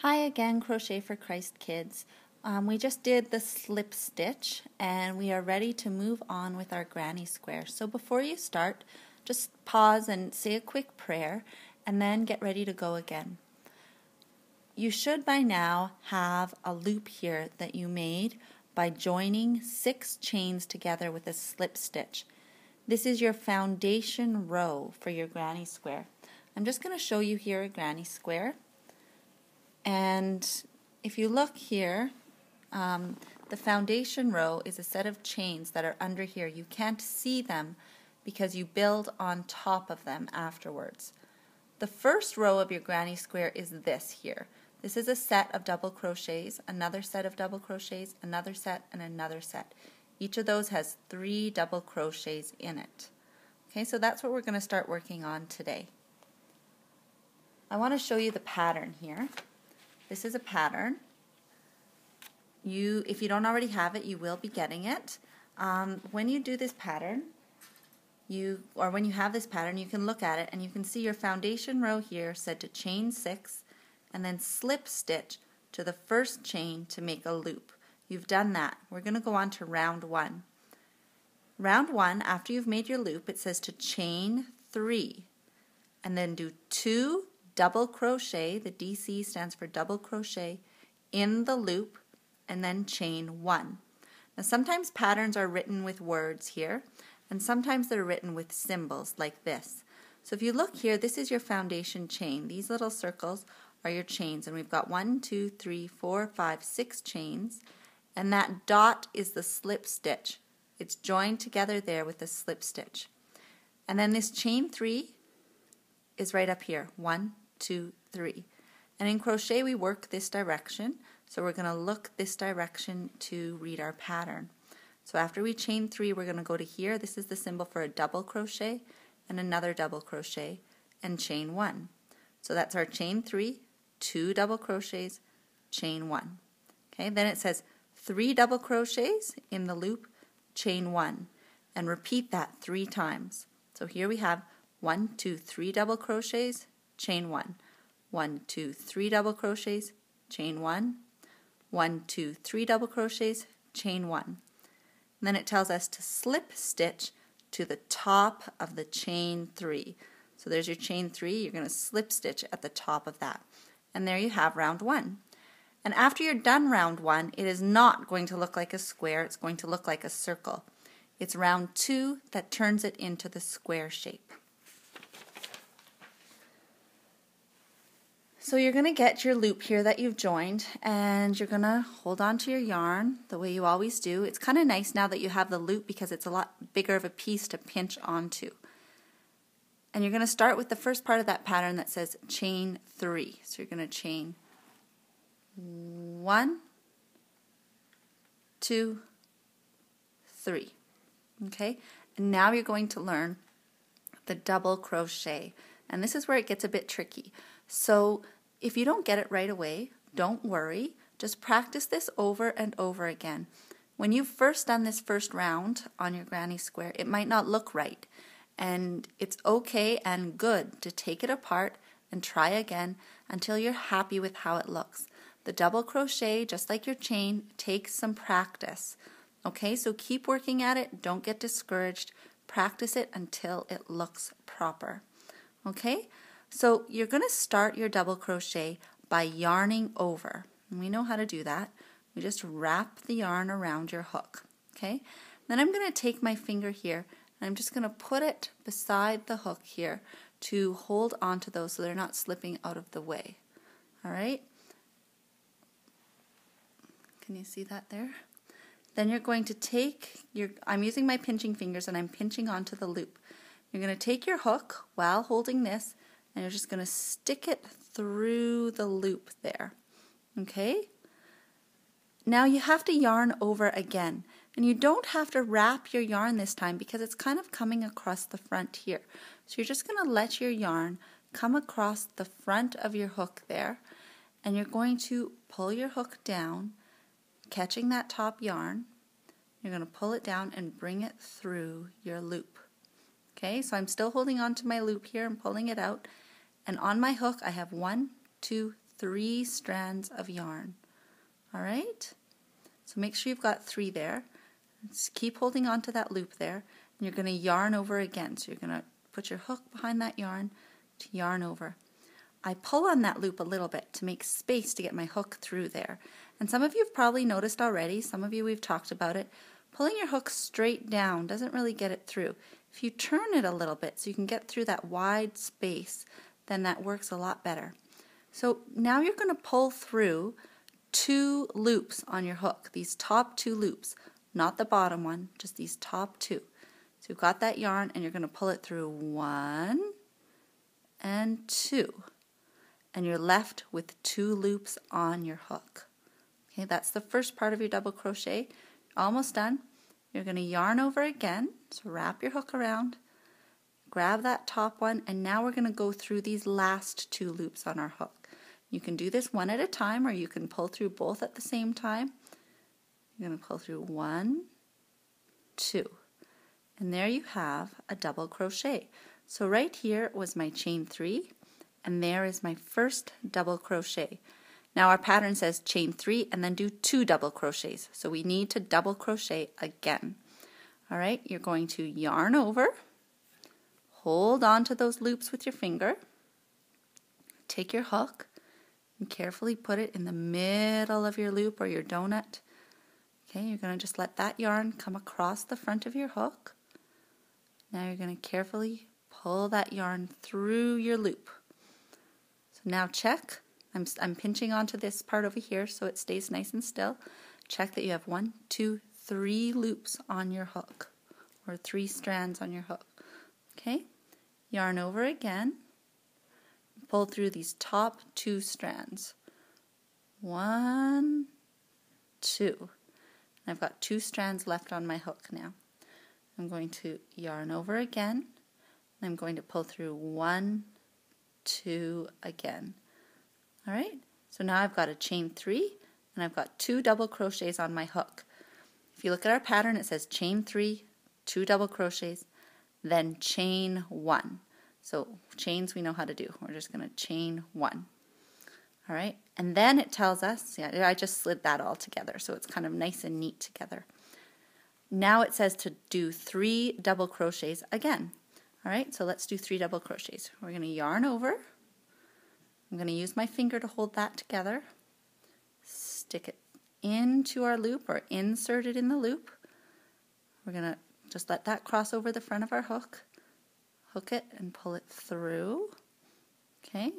Hi again, Crochet for Christ Kids. We just did the slip stitch and we are ready to move on with our granny square. So before you start, just pause and say a quick prayer and then get ready to go again. You should by now have a loop here that you made by joining 6 chains together with a slip stitch. This is your foundation row for your granny square. I'm just going to show you here a granny square. And if you look here, the foundation row is a set of chains that are under here. You can't see them because you build on top of them afterwards. The first row of your granny square is this here. This is a set of double crochets, another set of double crochets, another set, and another set. Each of those has 3 double crochets in it. Okay, so that's what we're going to start working on today. I want to show you the pattern here. This is a pattern. If you don't already have it, you will be getting it. When you do this pattern, when you have this pattern, you can look at it and you can see your foundation row here said to chain 6 and then slip stitch to the first chain to make a loop. You've done that. We're going to go on to round 1. Round 1, after you've made your loop, it says to chain 3 and then do 2 double crochet, the DC stands for double crochet, in the loop, and then chain 1. Now sometimes patterns are written with words here, and sometimes they're written with symbols like this. So if you look here, this is your foundation chain. These little circles are your chains, and we've got 1, 2, 3, 4, 5, 6 chains, and that dot is the slip stitch. It's joined together there with the slip stitch. And then this chain 3 is right up here, 1, 2, 3. And in crochet we work this direction, so we're going to look this direction to read our pattern. So after we chain 3, we're going to go to here. This is the symbol for a double crochet and another double crochet and chain 1. So that's our chain 3, 2 double crochets, chain 1. Okay, then it says 3 double crochets in the loop, chain 1, and repeat that 3 times. So here we have 1, 2, 3 double crochets, chain 1, 1, 2, 3 double crochets, chain 1, 1, 2, 3 double crochets, chain 1. And then it tells us to slip stitch to the top of the chain 3. So there's your chain 3, you're going to slip stitch at the top of that. And there you have round 1. And after you're done round 1, it is not going to look like a square, it's going to look like a circle. It's round 2 that turns it into the square shape. So you're going to get your loop here that you've joined, and you're going to hold on to your yarn the way you always do. It's kind of nice now that you have the loop because it's a lot bigger of a piece to pinch onto. And you're going to start with the first part of that pattern that says chain 3. So you're going to chain 1, 2, 3. Okay? And now you're going to learn the double crochet. And this is where it gets a bit tricky. So if you don't get it right away, don't worry. Just practice this over and over again. When you've first done this first round on your granny square, it might not look right. And it's okay and good to take it apart and try again until you're happy with how it looks. The double crochet, just like your chain, takes some practice. Okay, so keep working at it. Don't get discouraged. Practice it until it looks proper. Okay? So you're going to start your double crochet by yarning over. And we know how to do that. We just wrap the yarn around your hook. Okay? Then I'm going to take my finger here and I'm just going to put it beside the hook here to hold onto those so they're not slipping out of the way. All right? Can you see that there? Then you're going to take I'm using my pinching fingers and I'm pinching onto the loop. You're going to take your hook while holding this and you're just going to stick it through the loop there. Okay? Now you have to yarn over again. And you don't have to wrap your yarn this time because it's kind of coming across the front here. So you're just going to let your yarn come across the front of your hook there. And you're going to pull your hook down, catching that top yarn. You're going to pull it down and bring it through your loop. Okay, so I'm still holding on to my loop here and pulling it out. And on my hook I have 1, 2, 3 strands of yarn. All right? So make sure you've got 3 there. Just keep holding on to that loop there, and you're going to yarn over again. So you're going to put your hook behind that yarn to yarn over. I pull on that loop a little bit to make space to get my hook through there. And some of you have probably noticed already, some of you we've talked about it, pulling your hook straight down doesn't really get it through. If you turn it a little bit so you can get through that wide space, then that works a lot better. So now you're going to pull through 2 loops on your hook, these top 2 loops, not the bottom one, just these top 2. So you've got that yarn and you're going to pull it through 1 and 2. And you're left with 2 loops on your hook. Okay, that's the first part of your double crochet. Almost done. You're going to yarn over again, so wrap your hook around, grab that top one, and now we're going to go through these last 2 loops on our hook. You can do this one at a time, or you can pull through both at the same time. You're going to pull through 1, 2, and there you have a double crochet. So right here was my chain 3, and there is my first double crochet. Now our pattern says chain 3 and then do 2 double crochets, so we need to double crochet again. All right, you're going to yarn over, hold on to those loops with your finger, take your hook and carefully put it in the middle of your loop or your donut. Okay, you're going to just let that yarn come across the front of your hook. Now you're going to carefully pull that yarn through your loop. So now check. I'm pinching onto this part over here so it stays nice and still. Check that you have 1, 2, 3 loops on your hook, or 3 strands on your hook. Okay, yarn over again, pull through these top 2 strands. 1, 2. And I've got 2 strands left on my hook now. I'm going to yarn over again, and I'm going to pull through 1, 2 again. All right, so now I've got a chain 3 and I've got 2 double crochets on my hook. If you look at our pattern, it says chain 3, 2 double crochets, then chain 1. So chains we know how to do. We're just going to chain 1. All right, and then it tells us, yeah, I just slid that all together so it's kind of nice and neat together. Now it says to do 3 double crochets again. All right, so let's do 3 double crochets. We're going to yarn over. I'm going to use my finger to hold that together, stick it into our loop or insert it in the loop. We're going to just let that cross over the front of our hook, hook it and pull it through. Okay,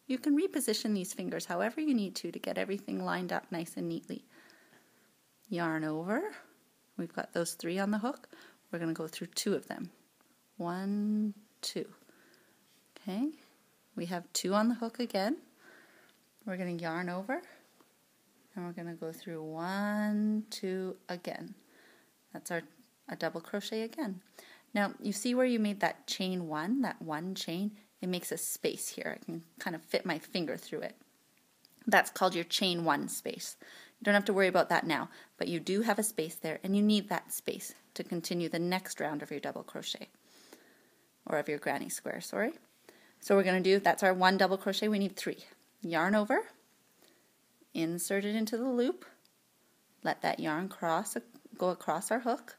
you can reposition these fingers however you need to get everything lined up nice and neatly. Yarn over. We've got those 3 on the hook. We're going to go through 2 of them. 1, 2. Okay. We have 2 on the hook again. We're going to yarn over and we're going to go through 1, 2 again. That's a double crochet again. Now you see where you made that chain 1, that 1 chain, it makes a space here. I can kind of fit my finger through it. That's called your chain 1 space. You don't have to worry about that now, but you do have a space there and you need that space to continue the next round of your double crochet, or of your granny square, sorry. So we're going to do, that's our 1 double crochet, we need 3. Yarn over, insert it into the loop, let that yarn go across our hook,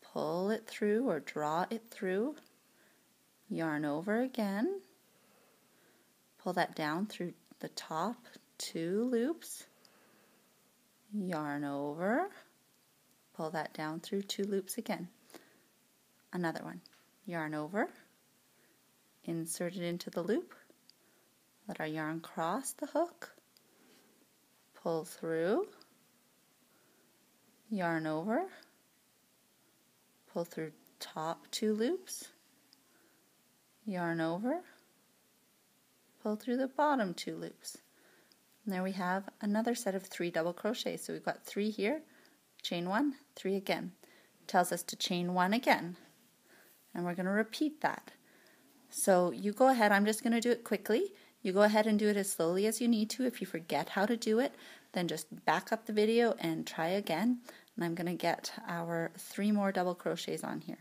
pull it through or draw it through, yarn over again, pull that down through the top 2 loops, yarn over, pull that down through 2 loops again. Another one, yarn over, insert it into the loop, let our yarn cross the hook, pull through, yarn over, pull through top 2 loops, yarn over, pull through the bottom 2 loops. And there we have another set of 3 double crochets. So we've got 3 here, chain 1, 3 again. It tells us to chain 1 again, and we're going to repeat that. So you go ahead, I'm just going to do it quickly. You go ahead and do it as slowly as you need to. If you forget how to do it, then just back up the video and try again. And I'm going to get our 3 more double crochets on here.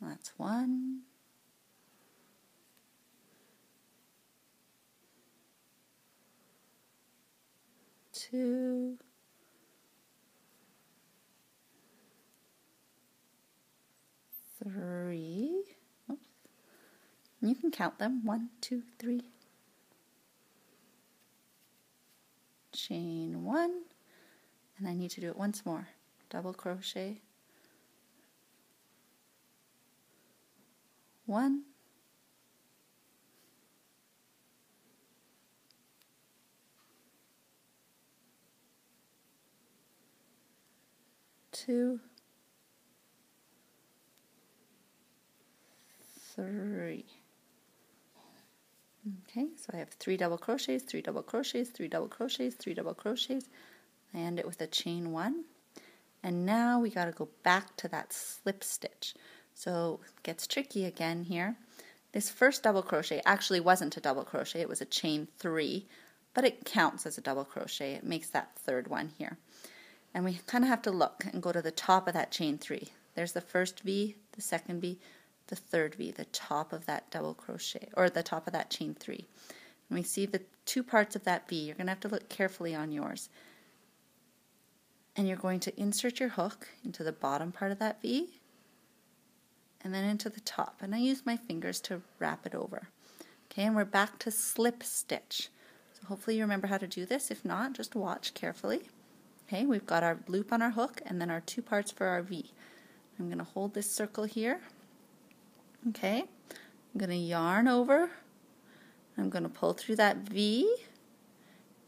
That's 1, 2, 3. Oops. You can count them. 1, 2, 3. Chain 1, and I need to do it once more. Double crochet, 1, 2, 3. Okay, so I have 3 double crochets, 3 double crochets, 3 double crochets, 3 double crochets. I end it with a chain 1. And now we got to go back to that slip stitch. So it gets tricky again here. This first double crochet actually wasn't a double crochet, it was a chain 3, but it counts as a double crochet. It makes that third one here. And we kind of have to look and go to the top of that chain 3. There's the first V, the second V, the third V, the top of that double crochet, or the top of that chain 3. And we see the 2 parts of that V. You're going to have to look carefully on yours. And you're going to insert your hook into the bottom part of that V, and then into the top. And I use my fingers to wrap it over. Okay, and we're back to slip stitch. So hopefully you remember how to do this. If not, just watch carefully. Okay, we've got our loop on our hook and then our 2 parts for our V. I'm going to hold this circle here. Okay, I'm going to yarn over. I'm going to pull through that V,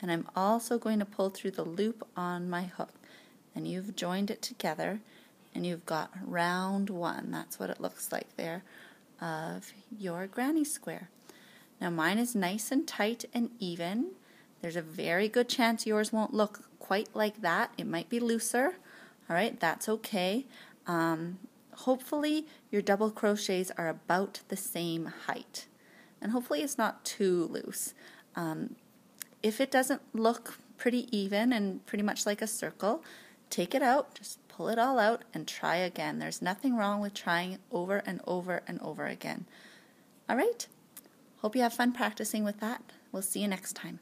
and I'm also going to pull through the loop on my hook. And you've joined it together, and you've got round 1. That's what it looks like there of your granny square. Now mine is nice and tight and even. There's a very good chance yours won't look quite like that. It might be looser. All right, that's okay. Hopefully your double crochets are about the same height, and hopefully it's not too loose. If it doesn't look pretty even and pretty much like a circle, take it out, just pull it all out and try again. There's nothing wrong with trying over and over and over again. All right, hope you have fun practicing with that. We'll see you next time.